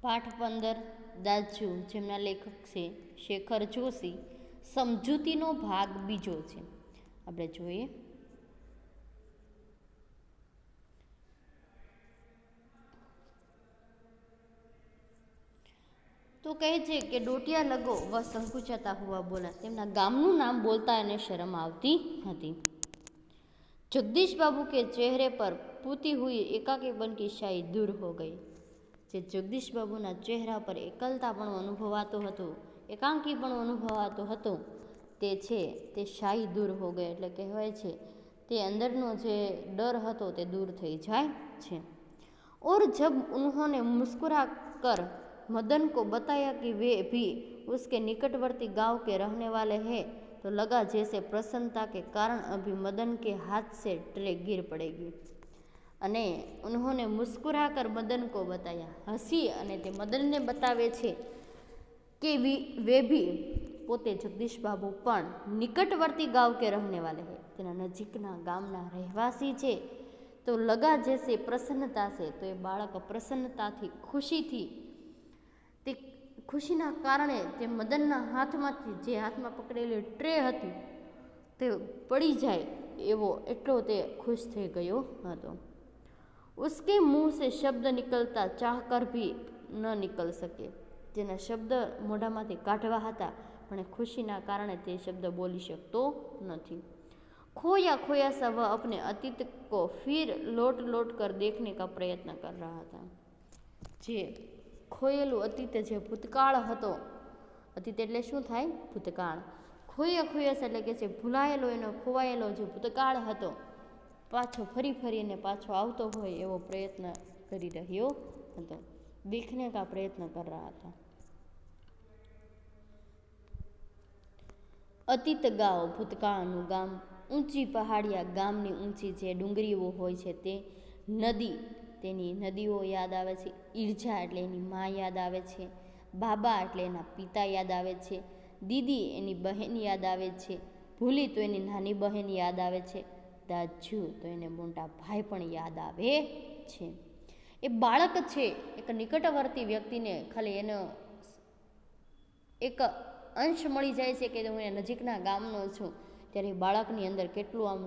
પાઠ 15 દાજુ, જેમના લેખક છે શેખર જોશી. સમજૂતીનો ભાગ બીજો છે. આપણે જોઈએ. તો કહે છે કે ડોટિયા લગો વ સંકુચાતા હુઆ બોલા. તેમના ગામનું નામ બોલતા એને શરમ આવતી હતી. जगदीश बाबू के चेहरे पर पूती हुई एकाकीपन की शाई दूर हो गई. જે જગદીશ બાબુના ચહેરા પર એકલતા પણ અનુભવાતો હતો, એકાંકી પણ અનુભવાતો હતો, તે છે તે શાઈ દૂર હો ગઈ, એટલે કહેવાય છે તે અંદરનો જે ડર હતો તે દૂર થઈ જાય છે. और जब उन्होंने मुस्कुरा कर मदन को बताया कि वे भी उसके निकटवर्ती गांव के रहने वाले हैं, तो लगा जैसे प्रसन्नता के कारण अभी मदन के हाथ से ट्रे गिर पड़ेगी. અને ઉन्होंने मुस्कुरा कर मदन को बताया, હસી અને તે મદનને બતાવે છે કે વે ભી પોતે જગદીશ બાબુ પણ નિકટવર્તી ગાંવ કે રહેને વાલે હે, તેના નજીકના ગામના રહેવાસી છે. તો લગા જૈસે પ્રસન્નતા છે, તો એ બાળક પ્રસન્નતાથી, ખુશીથી, તે ખુશીના કારણે તે મદનના હાથમાંથી, જે હાથમાં પકડેલી ટ્રે હતી તે પડી જાય એવો એટલો તે ખુશ થઈ ગયો હતો. उसके मुंह से शब्द निकलता चाहकर भी न निकल सके. જેના શબ્દ મોઢામાંથી કાઢવા હતા પણ ખુશીના કારણે તે શબ્દ બોલી શકતો નથી. खोया खोया सा वह अपने अतीत को फिर लौट लौट कर देखने का प्रयत्न कर रहा था. જે ખોયેલું અતીત, જે ભૂતકાળ હતો, અતીત એટલે શું થાય? ભૂતકાળ. ખોયા ખોયા એટલે કે છે ભૂલાયેલો, એનો ખોવાયેલો જે ભૂતકાળ હતો, પાછો ફરી ફરીને પાછો આવતો હોય એવો પ્રયત્ન કરી રહ્યો હતો. દેખને કા પ્રયત્ન કર રહા હતા. અતીત ગાંવ, ભૂતકાળનું ગામ. ઊંચી પહાડિયા, ગામની ઊંચી જે ડુંગરીઓ હોય છે તે. નદી, તેની નદીઓ યાદ આવે છે. ઈર્જા એટલે એની મા યાદ આવે છે. બાબા એટલે એના પિતા યાદ આવે છે. દીદી એની બહેન યાદ આવે છે. ભૂલી તો એની નાની બહેન યાદ આવે છે. દાજુ તો એને મોટા ભાઈ પણ યાદ આવે છે. એ બાળક છે, એક નિકટવર્તી વ્યક્તિને ખાલી એનો એક અંશ મળી જાય છે કે હું એ નજીકના ગામનો છું, ત્યારે બાળકની અંદર કેટલું આમ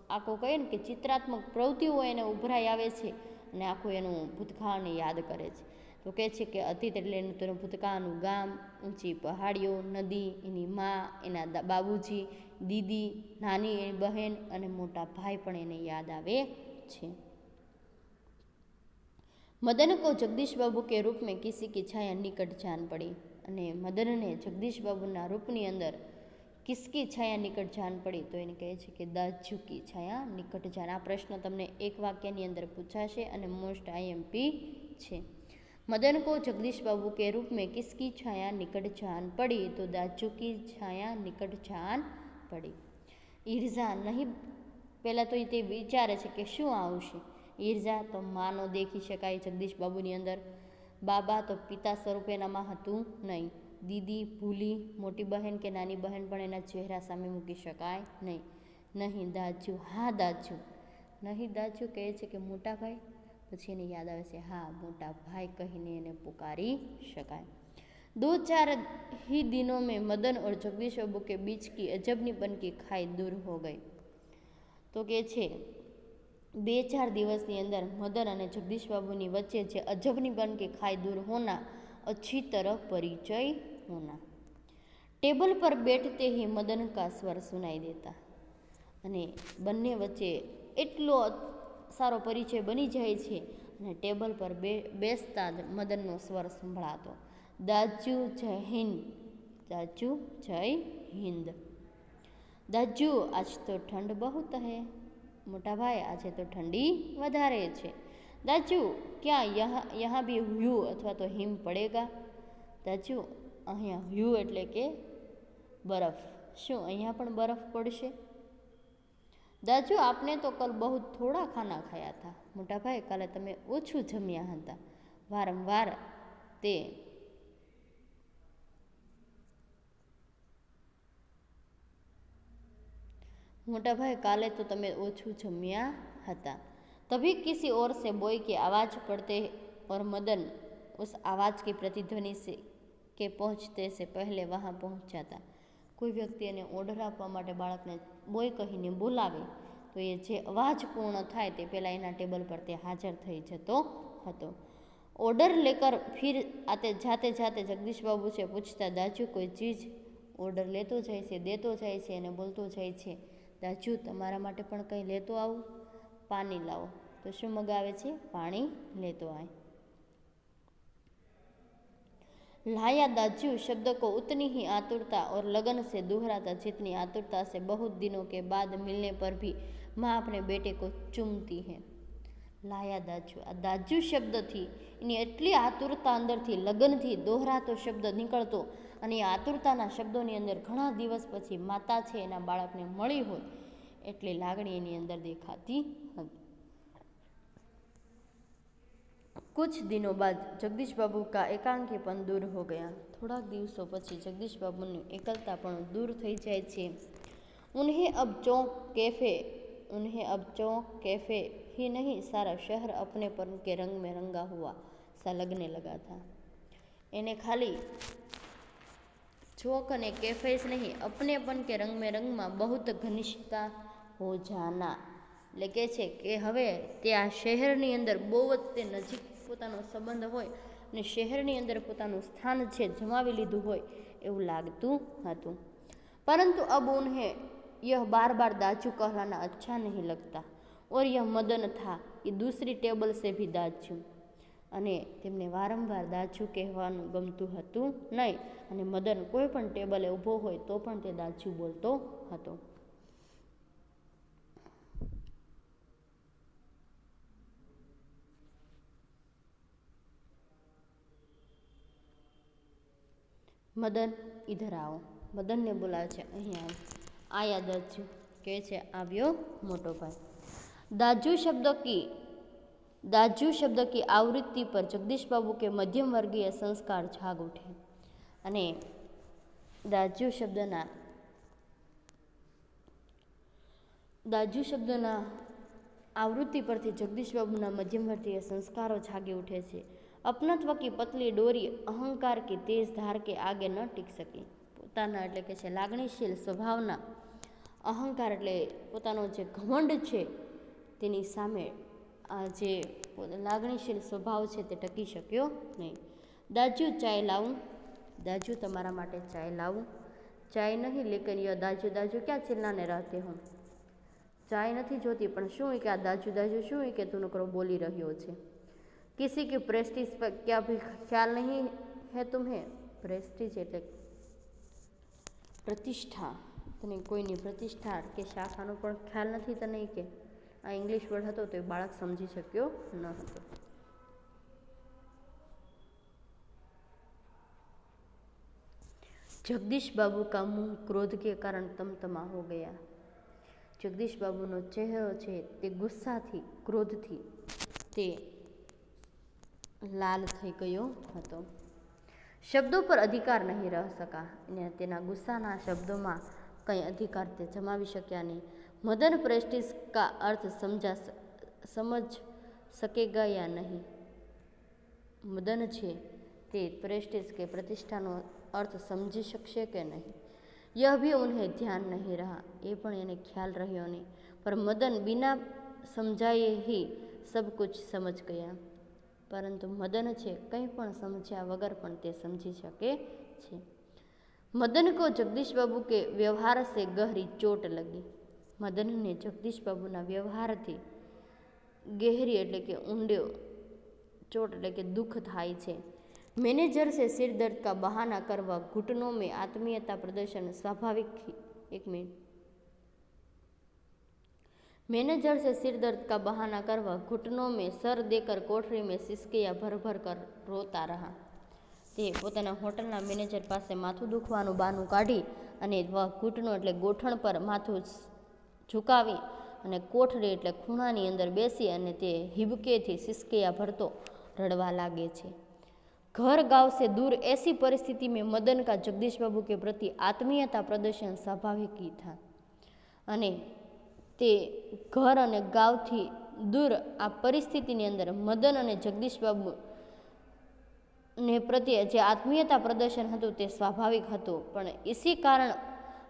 આખું કહીએ ને કે ચિત્રાત્મક પ્રવૃત્તિઓ એને ઉભરાઈ આવે છે અને આખું એનું ભૂતકાળને યાદ કરે છે. તો કહે છે કે અતીત એટલે એનું તેનું ભૂતકાળનું ગામ, ઊંચી પહાડીઓ, નદી, એની મા, એના બાબુજી, દીદી, નાની એની બહેન અને મોટા ભાઈ પણ એને યાદ આવે છે. મદન કો જગદીશ બાબુ કે રૂપ મેં કિસી કી છાયા નિકટ જાન પડી. અને મદનને જગદીશ બાબુના રૂપની અંદર કિસકી છાયા નિકટ જાન પડી, તો એને કહે છે કે દાજુ કી છાયા નિકટ જાન. આ પ્રશ્ન તમને એક વાક્યની અંદર પૂછાશે અને મોસ્ટ આઈએમપી છે. मदन को जगदीश बाबू के रूप में किसकी छाया निकट जान पड़ी, तो दाजू की छाया निकट जान पड़ी. ईर्जा नहीं, પહેલાં તો તે વિચારે છે કે શું આવશે. ઈર્જા તો માનો દેખી શકાય જગદીશ બાબુની અંદર. બાબા તો પિતા સ્વરૂપે એનામાં હતું નહીં. દીદી, ભૂલી, મોટી બહેન કે નાની બહેન પણ એના ચહેરા સામે મૂકી શકાય નહીં. નહીં દાજુ, હા દાજુ. નહીં દાજુ કહે છે કે મોટા ભાઈ, પછી એને યાદ આવે છે હા મોટા ભાઈ કહીને એને પુકારી શકાય. दो चार ही दिनों में मदन और जगदीश बाबू के बीच की अजबनीपन की खाई दूर हो गई. તો કે છે 2-4 દિવસની અંદર મદન અને જગદીશ બાબુની વચ્ચે જે અજબનીપન की खाई दूर होना, अच्छी तरह परिचय होना. टेबल पर बैठते ही मदन का स्वर सुनाई देता. અને બંને વચ્ચે એટલો સારો પરિચય બની જાય છે અને ટેબલ પર બેસતા જ મદનનો સ્વર સંભળાતો, દાજુ જય હિન્દ, દાજુ જય હિન્દ. દાજુ આજ તો ઠંડ બહુત હૈ. મોટા ભાઈ આજે તો ઠંડી વધારે છે. દાજુ ક્યાં યહાં ભી હ્યુ અથવા તો હિમ પડેગા. દાજુ અહીંયા હ્યુ એટલે કે બરફ, શું અહીંયા પણ બરફ પડશે. દાજુ આપને તો કલ બહુ થોડા ખાના ખાયા હતા. મોટા ભાઈ કાલે તમે ઓછું જમ્યા હતા. વારંવાર તે મોટા ભાઈ કાલે તો તમે ઓછું જમ્યા હતા. તભી કિસી ઓર સે બોય की आवाज़ पड़ते और मदन उस आवाज़ की प्रतिध्वनि से के पહોंचते से पहले वहाँ पहुंच जाता। કોઈ વ્યક્તિ એને ઓર્ડર આપવા માટે બાળકને બોય કહીને બોલાવે તો એ જે અવાજ પૂર્ણ થાય તે પહેલાં એના ટેબલ પર તે હાજર થઈ જતો હતો। ઓર્ડર લેકર ફિર આતે જાતે જાતે જગદીશ બાબુ છે પૂછતા, દાજુ કોઈ ચીજ? ઓર્ડર લેતો જાય છે, દેતો જાય છે અને બોલતો જાય છે, દાજુ તમારા માટે પણ કંઈ લેતો આવું? પાણી લાવો। તો શું મગાવે છે? પાણી લેતો આય। लाया दाजू शब्द को उतनी ही आतुरता और लगन से दोहराता जितनी आतुरता से बहुत दिनों के बाद मिलने पर भी माँ अपने बेटे को चूमती है। लाया दाजू, आ दाजू शब्द थी एनी एटली आतुरता अंदर थी, लगन थी दोहरातो शब्द निकलतो અને આતુરતાના શબ્દોની અંદર ઘણા દિવસ પછી માતા છે એના બાળકને મળી હોય એટલી લાગણી એની અંદર દેખાતી હતી। कुछ दिनों बाद जगदीश बाबू का एकांकीपन दूर हो गया। थोड़ा दिवसों पछी जगदीश बाबूनी एकलतापणुं दूर थई जाय छे। उन्हें अब चौक कैफे ही नहीं, सारा शहर अपनेपन के रंग में रंगा हुआ सा लगने लगा था। इन्हें खाली चौक अने कैफेस नहीं, अपनेपन के रंग में रंग में बहुत घनिष्ठता हो जाना એટલે કહે છે કે હવે તે આ શહેરની અંદર બહુ જ તે નજીક પોતાનો સંબંધ હોય અને શહેરની અંદર પોતાનું સ્થાન છે જમાવી લીધું હોય એવું લાગતું હતું। પરંતુ अब उन्हें यह बार बार दाजू कहलाना अच्छा नहीं लगता और यह मदन था कि दूसरी टेबल से भी दाजू, અને તેમને વારંવાર દાજુ કહેવાનું ગમતું હતું નહીં અને મદન કોઈ પણ ટેબલે ઊભો હોય તો પણ તે દાજુ બોલતો હતો। મદન ઇધર આવો, મદનને બોલાવે છે અહીં આવો। આયા દાજુ કહે છે આવ્યો મોટો ભાઈ। दाजू शब्द की आवृत्ति पर जगदीश बाबू के मध्यम वर्गीय संस्कार जाग उठे અને દાજુ શબ્દના आवृत्ति परथी जगदीश बाबूना मध्यम वर्गीय संस्कारों जागी उठे छे। अपनत्व की पतली डोरी अहंकार की तेज धार के आगे न टीक सकी। पोताना એટલે કે છે લાગણીશીલ સ્વભાવના અહંકાર એટલે પોતાનો જે ઘમંડ છે તેની સામે આ જે લાગણીશીલ સ્વભાવ છે તે ટકી શક્યો નહીં। દાજુ ચાય લાવું? દાજુ તમારા માટે ચાય લાવું? ચાય નહીં લેકર યહ દાજુ દાજુ ક્યાં ચિલ્લાને रहते हो? ચાય નથી જોતી પણ શું કે આ દાજુ દાજુ શું કે તું નકરો બોલી રહ્યો છે। किसी की प्रेस्टीज पर क्या भी ख्याल नहीं है तुम्हें? प्रेस्टीज એટલે પ્રતિષ્ઠા, તને કોઈની પ્રતિષ્ઠા કે શાખાનો પણ ખ્યાલ નથી તને કે આ ઇંગ્લિશ વર્ડ હતો તો એ બાળક સમજી શક્યો ન હતો। जगदीश बाबू का मुंह क्रोध के कारण तमतमा हो गया। जगदीश बाबूનો ચહેરો છે તે ગુસ્સાથી ક્રોધથી તે લાલ થઈ ગયો હતો। શબ્દો પર અધિકાર નહીં રહ સકા અને તેના ગુસ્સાના શબ્દોમાં કંઈ અધિકાર તે જમાવી શક્યા નહીં। मदन प्रेस्टीज का अर्थ समझ सकेगा या नहीं? मदन છે તે प्रेस्टीज के प्रतिष्ठाનો अर्थ समझी શકશે કે નહીં? यह भी उन्हें ध्यान नहीं रहा, ये पण એને ખ્યાલ રહ્યો નહીં। पर मदन बिना समझाए ही सब कुछ समझ गया। परंतु मदन છે કંઈ પણ સમજ્યા વગર પણ તે સમજી શકે છે। मदन को जगदीश बाबू के व्यवहार से गहरी चोट लगी। મદનને જગદીશ બાબુના વ્યવહારથી ગહેરી એટલે કે ઊંડો ચોટ એટલે કે દુઃખ થાય છે। मैनेजर से सिर दर्द का बहाना करवा घुटनों में आत्मीयता प्रदर्शन स्वाभाविक ही। एक मिनट। मैनेजर से सिर दर्द का बहाना करवा घुटनों में सर देकर कोठरी में सिसकिया भर भर कर रोता रहा। તે પોતાના હોટલના મેનેજર પાસે માથું દુખવાનું બહાનું કાઢી અને ઘૂંટણો એટલે ગોઠણ પર માથું ઝુકાવી અને કોઠરી એટલે ખૂણાની અંદર બેસી અને તે હિબકેથી સિસકિયા ભરતો રડવા લાગે છે। घर गांव से दूर ऐसी परिस्थिति में मदन का जगदीश बाबू के प्रति आत्मीयता प्रदर्शन स्वाभाविक ही था। અને તે ઘર અને ગાંવથી દૂર આ પરિસ્થિતિની અંદર મદન અને જગદીશ બાબુ ને પ્રત્યે જે આત્મીયता प्रदर्शन હતું તે स्वाभाविक હતું, પણ इसी कारण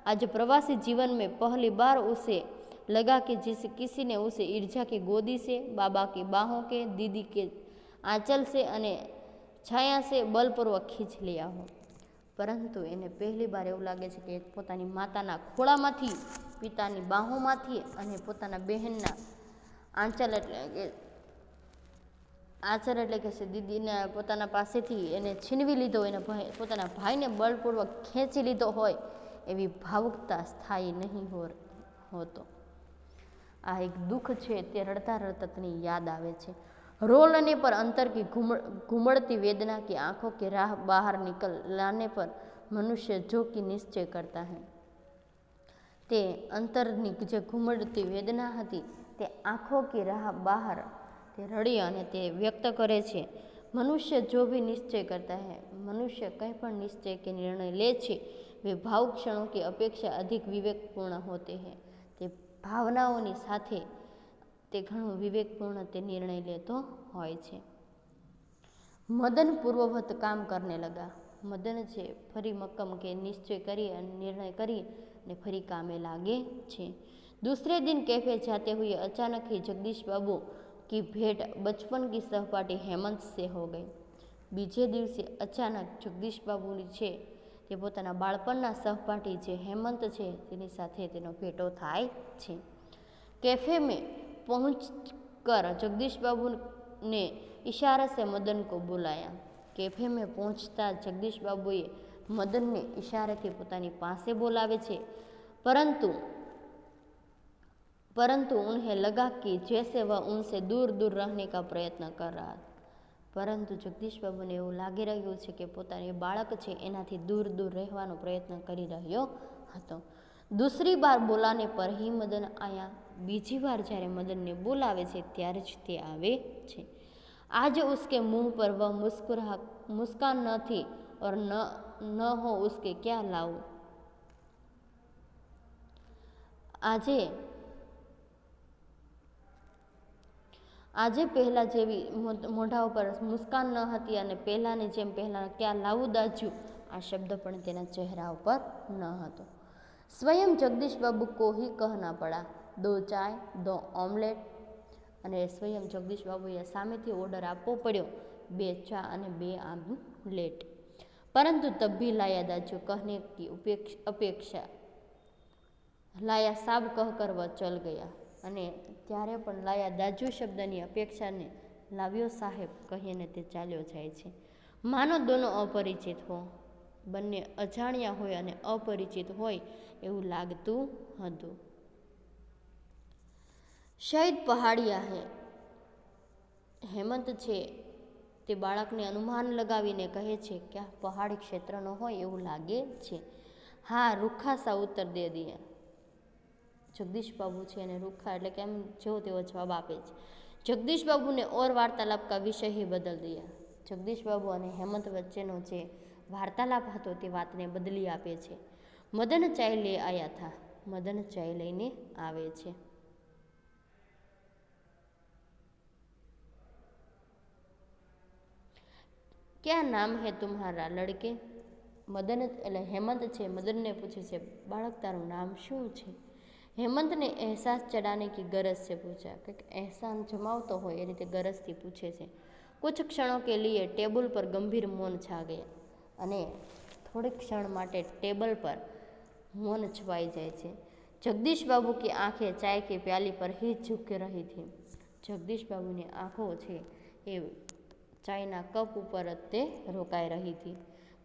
आज प्रवासी जीवन में पहली बार उसे लगा कि जिस किसी ने उसे ईर्जा की गोदी से, बाबा की बाहों के, दीदी के आंचल से અને છાયા से बलपूर्वक खींच लिया हो। પરંતુ એને પહેલી વાર એવું લાગે છે કે પોતાની માતાના ખોળામાંથી, પિતાની બાહોમાંથી અને પોતાના બહેનના આંચલ એટલે કે દીદીને પોતાના પાસેથી એને છીનવી લીધો, એને પોતાના ભાઈને બળપૂર્વક ખેંચી લીધો હોય એવી ભાવુકતા સ્થાયી નહીં હોતો। આ એક દુઃખ છે તે રડતા રડતા તેની યાદ આવે છે। रो लेने पर अंतर की घुमड़ती वेदना की आंखों की राह बाहर निकल लाने पर मनुष्य जो कि निश्चय करता है। તે અંતરની જે ઘુમડતી વેદના હતી તે આંખો કી રાહ બહાર તે રડી અને તે વ્યક્ત કરે છે। મનુષ્ય જો भी निश्चय करता है, મનુષ્ય કંઈ પણ નિશ્ચય કે નિર્ણય લે છે वे भावुक क्षणों की अपेक्षा अधिक विवेकपूर्ण होते हैं। તે ભાવનાઓની સાથે તે ઘણું વિવેકપૂર્ણ તે નિર્ણય લેતો હોય છે। મદન પૂર્વવત કામ કરને લગા। મદન છે ફરી મક્કમ કે નિશ્ચય કરી અને નિર્ણય કરી અને ફરી કામે લાગે છે। दूसरे दिन कैफे जाते हुए अचानक ही जगदीश बाबू की भेंट बचपन की सहपाठी हेमंत से हो गई। બીજે દિવસે અચાનક જગદીશ બાબુની છે તે પોતાના બાળપણના સહપાઠી જે હેમંત છે તેની સાથે તેનો ભેટો થાય છે। कैफे में पहुँच कर जगदीश बाबू ने इशारा से मदन को बुलाया। कैफे में पहुँचता जगदीश बाबूए मदन ने इशारे के પોતાની પાસે બોલાવે છે, परंतु उन्हें लगा कि जैसे वह उनसे दूर दूर रहने का प्रयत्न कर रहा था। પરંતુ જગદીશ બાબુને એવું લાગી રહ્યું છે કે પોતાની બાળક છે એનાથી દૂર દૂર રહેવાનો પ્રયત્ન કરી રહ્યો હતો। दूसरी बार बुलाने पर ही मदन आया। બીજી વાર જ્યારે મદનને બોલાવે છે ત્યારે જ તે આવે છે। आज उसके मुंह पर वह मुस्कान न थी और न हो उसके क्या लाऊं। આજે પહેલાં જેવી મોઢા ઉપર મુસ્કાન ન હતી અને પહેલાંની જેમ પહેલાં ક્યાં લાવું દાજ્યું આ શબ્દ પણ તેના ચહેરા ઉપર ન હતો। स्वयं जगदीश बाबू को ही कहना पड़ा, 2 चाय 2 ऑमलेट। અને સ્વયં જગદીશ બાબુએ સામેથી ઓર્ડર આપવો પડ્યો 2 ચા અને 2 આમલેટ। પરંતુ तब भी लाया दाजू कहने की अपेक्षा लाया साहब कहकर वह चल गया। અને ત્યારે પણ લાયા દાજુ શબ્દની અપેક્ષાને લાવ્યો સાહેબ કહીને તે ચાલ્યો જાય છે। માનો દોનો અપરિચિત હો, બંને અજાણ્યા હોય અને અપરિચિત હોય એવું લાગતું હતું। શાયદ પહાડિયા હે। હેમંત છે તે બાળકને અનુમાન લગાવીને કહે છે કે આ પહાડી ક્ષેત્રનો હોય એવું લાગે છે। હા રૂખા સા ઉત્તર દે દિયા। जगदीश बाबू છે અને રૂખા એટલે કે એમ જેવો તેવો જવાબ આપે છે। जगदीश बाबू ने और वार्तालाप का विषय ही बदल दिया। जगदीश बाबू અને હેમંત વચ્ચેનો જે વાર્તાલાપ હતો તે વાતને બદલી આપે છે। મદન ચાય લે આયા થા। મદન ચાય લઈને આવે છે। क्या नाम है तुम्हारा लड़के। મદન એટલે હેમંત છે મદનને પૂછે છે બાળક તારું નામ શું છે। हेमंत ने एहसास चढ़ाने की गरज से पूछा कि एहसान जमावतो हो ये रीते गरज थी पूछे से। कुछ क्षणों के लिए टेबल पर गंभीर मौन छा गया अने थोड़े क्षण माटे टेबल पर मौन छवाई जाए छे। जगदीश बाबू की आंखें चाय के प्याली पर ही झुक रही थी। जगदीश बाबू ने आंखों छे ये चायना कप ऊपर ते रोकाई रही थी।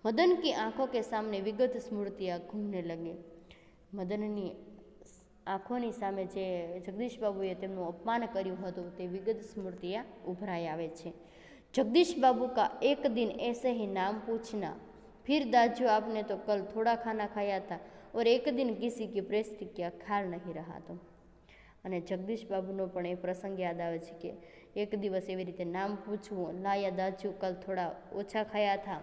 मदन की आंखों के सामने विगत स्मृतियाँ घूमने लगी। मदननी આંખોની સામે જે જગદીશ બાબુએ તેમનું અપમાન કર્યું હતું તે વિગત સ્મૃતિયા ઉભરાઈ આવે છે। जगदीश बाबू का एक दिन ऐसे ही नाम पूछना, फिर दाजू आपने तो कल थोड़ा खाना खाया था और एक दिन किसी की प्रतिक्रिया ख्याल नहीं रहा तो। અને જગદીશ બાબુનો પણ એ પ્રસંગ યાદ આવે છે કે એક દિવસ એવી રીતે નામ પૂછવું, લાયા દાજુ કલ થોડા ઓછા ખાયા था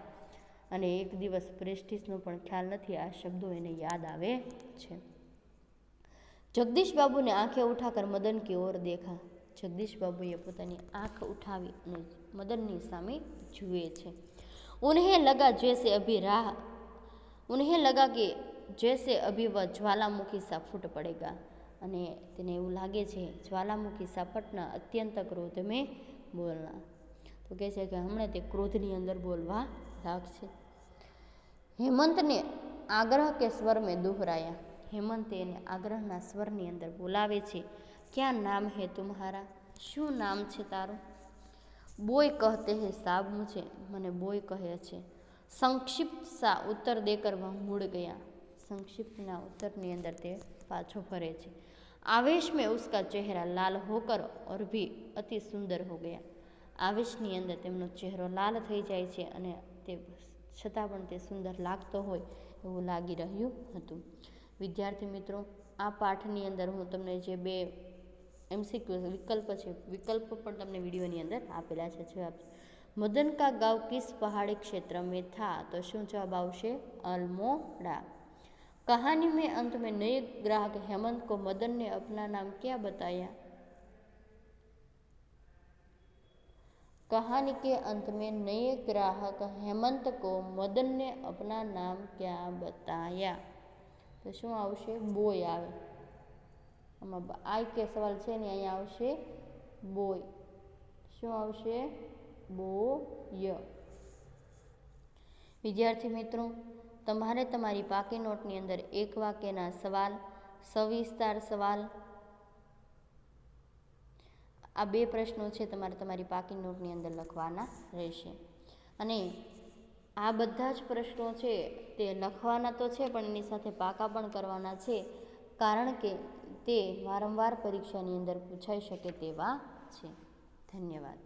અને એક દિવસ પ્રેસ્ટીજનો પણ ખ્યાલ નથી આ શબ્દો એને યાદ આવે છે। जगदीश बाबू ने आंखें उठाकर मदन की ओर देखा। जगदीश बाबूए पोतानी आंख उठावी અને મદનની સામે જુએ છે। उन्हें लगा जैसे अभी राह उन्हें लगा कि जैसे अभी वह ज्वालामुखी सा फूट પડેગા અને તેને એવું લાગે છે જ્વાલામુખી સા ફટના અત્યંત ક્રોધ મેં બોલના. તો કહે છે કે હમણાં તે ક્રોધની અંદર બોલવા લાગશે. હેમંતને આગ્રહ કે સ્વર મેં દોહરાયા. હેમંતે એને આગ્રહના સ્વરની અંદર બોલાવે છે. ક્યાં નામ હે તુમ્હારા? શું નામ છે તારું? બોય કહતે હે સાબ મુझे, મને બોય કહે છે. સંક્ષિપ્ત સા ઉત્તર દેકર વહ મુડ ગયા. સંક્ષિપ્તના ઉત્તરની અંદર તે પાછો ફરે છે. આવેશ મેં ઉસકા ચહેરા લાલ હોકર ઓર ભી અતિ સુંદર હો ગયા. આવેશની અંદર તેમનો ચહેરો લાલ થઈ જાય છે અને તે છતાં પણ તે સુંદર લાગતો હોય એવું લાગી રહ્યું હતું. વિદ્યાર્થી મિત્રો, આ પાઠની અંદર હું તમને જે 2 MCQ વિકલ્પ છે, વિકલ્પ પણ તમને વિડીયોની અંદર આપેલા છે. જવાબ મદન કા ગાંવ કિસ પહાડી ક્ષેત્ર મેં થા, તો શું જવાબ આવશે? અલ્મોડા. कहानी में अंत में नए ग्राहक हेमंत को मदन ने अपना नाम क्या बताया? कहानी के अंत में नए ग्राहक हेमंत को मदन ने अपना नाम क्या बताया? तो શું આવશે? બોય આવે. આમાં આ કે સવાલ છે ને અહીંયા આવશે બોય. શું આવશે? બોય. વિદ્યાર્થી મિત્રો, તમારે તમારી પાકી નોટની અંદર એક વાક્યના સવાલ, સવિસ્તાર સવાલ, આ 2 પ્રશ્નો છે તમારે તમારી પાકી નોટની અંદર લખવાના રહેશે. અને આ બધા જ પ્રશ્નો છે તે લખવાના તો છે પણ એની સાથે પાકા પણ કરવાના છે, કારણ કે તે વારંવાર પરીક્ષાની અંદર પૂછાઈ શકે તેવા છે. ધન્યવાદ.